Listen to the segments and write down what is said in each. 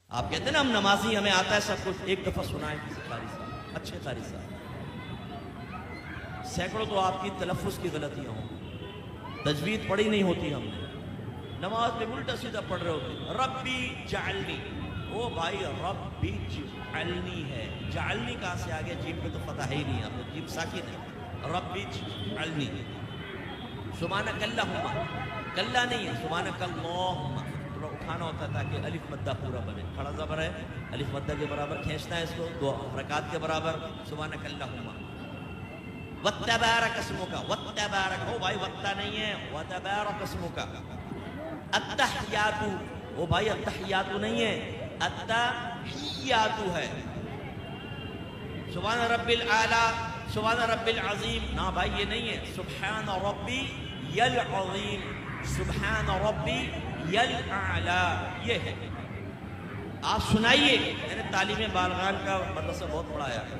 آپ کہتے ہیں نا ہم نمازی ہمیں آتا ہے سب کچھ، ایک دفعہ سنائیں کسی قاری صاحب، اچھے قاری صاحب، سینکڑوں تو آپ کی تلفظ کی غلطیاں ہوں، تجوید پڑھی نہیں ہوتی ہم نے، نماز میں الٹا سیدھا پڑھ رہے ہوتے، ربی جعلنی، او بھائی ربی جعلنی ہے، جعلنی کہاں سے آگے؟ جیم پہ تو فتح ہی نہیں، آپ نے جیم ساکن ہے، ربی جعلنی، سبحانک اللہم، کلہ نہیں ہے، سبحانک اللہم، تھوڑا اٹھانا ہوتا ہے تاکہ الف مدہ پورا بنے، کھڑا زبر ہے، الف مدہ کے برابر کھینچنا ہے اس کو، دو حرکات کے برابر، سبحانک اللہم، وَتَّبَارَكَ اسْمُكَ، وَتَّبَارَكَ، او بھائی وقتہ نہیں ہے، وَتَبَارَكَ اسْمُكَ، التحیات، او بھائی التحیات نہیں ہے، التحیات ہے، سبحان رب العالی، سبحان رب العظیم، نا بھائی یہ نہیں ہے، سبحان ربی العظیم، سبحان ربی الاعلی، یہ ہے۔ آپ سنائیے، میں نے تعلیم بالغان کا مدرسہ بہت پڑھایا ہے،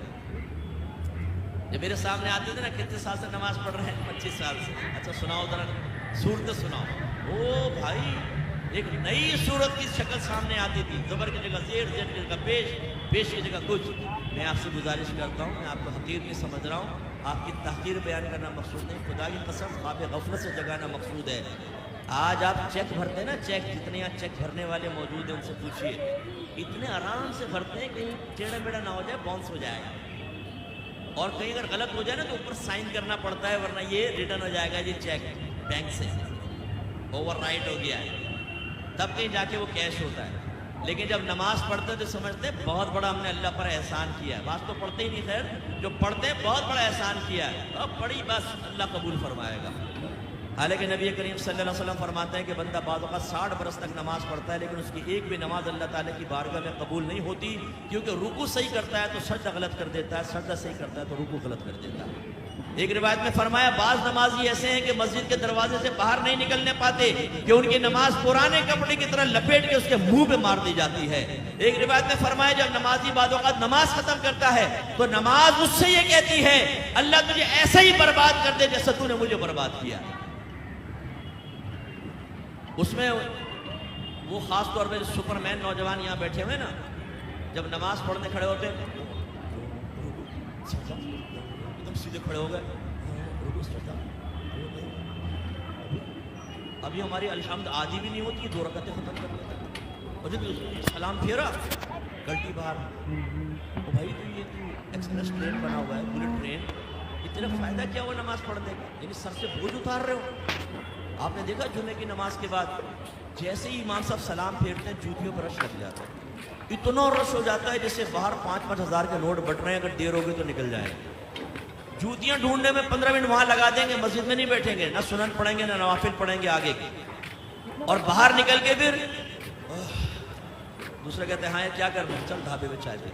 جب میرے سامنے آتے تھے نا، کتنے سال سے نماز پڑھ رہے ہیں؟ 25 سال سے، اچھا سناؤ ذرا صورت سناؤ، او بھائی ایک نئی صورت کی شکل سامنے آتی تھی، زبر کی جگہ زیر، زیر کی جگہ پیش، پیش کی جگہ کچھ۔ میں آپ سے گزارش کرتا ہوں، میں آپ کو حقیر نہیں سمجھ رہا ہوں، آپ کی تحقیر بیان کرنا مقصود نہیں، خدا کی قسم خواب غفلت سے جگانا مقصود ہے۔ آج آپ چیک بھرتے ہیں نا، چیک جتنے یہاں چیک بھرنے والے موجود ہیں ان سے پوچھئے، اتنے آرام سے بھرتے ہیں کہیں ٹیڑھا میڑھا نہ ہو جائے، باؤنس ہو جائے گا، اور کہیں اگر غلط ہو جائے نا تو اوپر سائن کرنا پڑتا ہے، ورنہ یہ ریٹرن ہو جائے گا جی چیک بینک سے اوور رائٹ ہو گیا ہے، تب کہیں جا کے وہ کیش ہوتا ہے۔ لیکن جب نماز پڑھتے تو سمجھتے بہت بڑا ہم نے اللہ پر احسان کیا ہے، بعض تو پڑھتے ہی نہیں، خیر جو پڑھتے بہت بڑا احسان کیا ہے، اب پڑھی بس اللہ قبول فرمائے گا۔ حالانکہ نبی کریم صلی اللہ علیہ وسلم فرماتے ہیں کہ بندہ بعض اوقات 60 برس تک نماز پڑھتا ہے لیکن اس کی ایک بھی نماز اللہ تعالیٰ کی بارگاہ میں قبول نہیں ہوتی، کیونکہ رکوع صحیح کرتا ہے تو سجدہ غلط کر دیتا ہے، سجدہ صحیح کرتا ہے تو رکوع غلط کر دیتا ہے۔ ایک روایت میں فرمایا بعض نمازی ایسے ہیں کہ مسجد کے دروازے سے باہر نہیں نکلنے پاتے کہ ان کی نماز پرانے کپڑے کی طرح لپیٹ کے اس کے منہ پہ مار دی جاتی ہے۔ ایک روایت میں فرمایا جب نمازی بعض اوقات نماز ختم کرتا ہے تو نماز اس سے یہ کہتی ہے اللہ تجھے ایسا ہی برباد کر دے جیسا تو نے مجھے برباد کیا۔ اس میں وہ خاص طور پہ سپرمین نوجوان یہاں بیٹھے ہوئے نا، جب نماز پڑھنے کھڑے ہوتے ایک دم سیدھے کھڑے ہو گئے، ابھی ہماری الحمد آدھی بھی نہیں ہوتی، 2 رکعتیں ختم کر لیتے، اور جب سلام پھیرا گلٹی باہر، او بھائی تو یہ تو ایکسپریس ٹرین بنا ہوا ہے، بلٹ ٹرین، اتنا فائدہ کیا ہوا نماز پڑھنے کا؟ یعنی سر سے بوجھ اتار رہے ہو۔ آپ نے دیکھا جمعے کی نماز کے بعد جیسے ہی امام صاحب سلام پھیرتے ہیں جوتیوں پر رش لگ جاتا ہے، اتنا رش ہو جاتا ہے جیسے باہر 5-5 ہزار کے نوٹ بٹ رہے ہیں، اگر دیر ہوگی تو نکل جائیں۔ جوتیاں ڈھونڈنے میں 15 منٹ وہاں لگا دیں گے، مسجد میں نہیں بیٹھیں گے، نہ سنن پڑھیں گے نہ نوافل پڑھیں گے آگے کی، اور باہر نکل کے پھر دوسرے کہتے ہیں ہاں کیا کرنا ہے، چل ڈھابے میں چائے پی،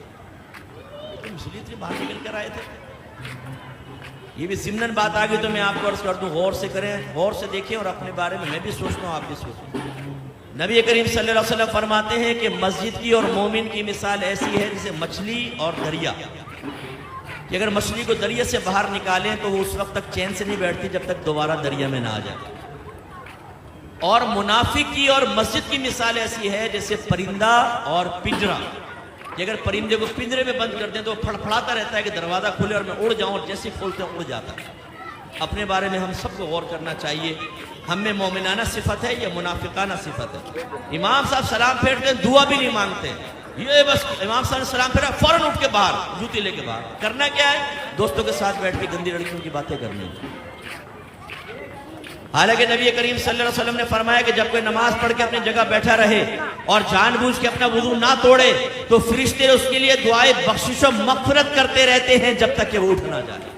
تم اس لیے اتنی باہر نکل کر آئے تھے۔ یہ بھی ضمناً بات آ گئی تو میں آپ کو عرض کر دوں، غور سے کریں، غور سے دیکھیں، اور اپنے بارے میں بھی سوچتا ہوں، آپ بھی سوچیں۔ نبی کریم صلی اللہ علیہ وسلم فرماتے ہیں کہ مسجد کی اور مومن کی مثال ایسی ہے جیسے مچھلی اور دریا، کہ اگر مچھلی کو دریا سے باہر نکالیں تو وہ اس وقت تک چین سے نہیں بیٹھتی جب تک دوبارہ دریا میں نہ آ جائے، اور منافق کی اور مسجد کی مثال ایسی ہے جیسے پرندہ اور پنجرہ، کہ اگر پرندے کو پنجرے میں بند کر دیں تو وہ پھڑپھڑاتا رہتا ہے کہ دروازہ کھلے اور میں اڑ جاؤں، اور جیسے کھولتے ہیں اڑ جاتا ہے۔ اپنے بارے میں ہم سب کو غور کرنا چاہیے، ہم میں مومنانہ صفت ہے یا منافقانہ صفت ہے؟ امام صاحب سلام پھیرتے ہیں دعا بھی نہیں مانگتے، یہ بس امام صاحب نے سلام پھیرا فوراً اٹھ کے باہر، جوتی لے کے باہر، کرنا کیا ہے؟ دوستوں کے ساتھ بیٹھ کے گندی لڑکیوں کی باتیں کرنی۔ حالانکہ نبی کریم صلی اللہ علیہ وسلم نے فرمایا کہ جب کوئی نماز پڑھ کے اپنی جگہ بیٹھا رہے اور جان بوجھ کے اپنا وضو نہ توڑے تو فرشتے اس کے لیے دعائے بخشش و مغفرت کرتے رہتے ہیں جب تک کہ وہ اٹھ نہ جائے۔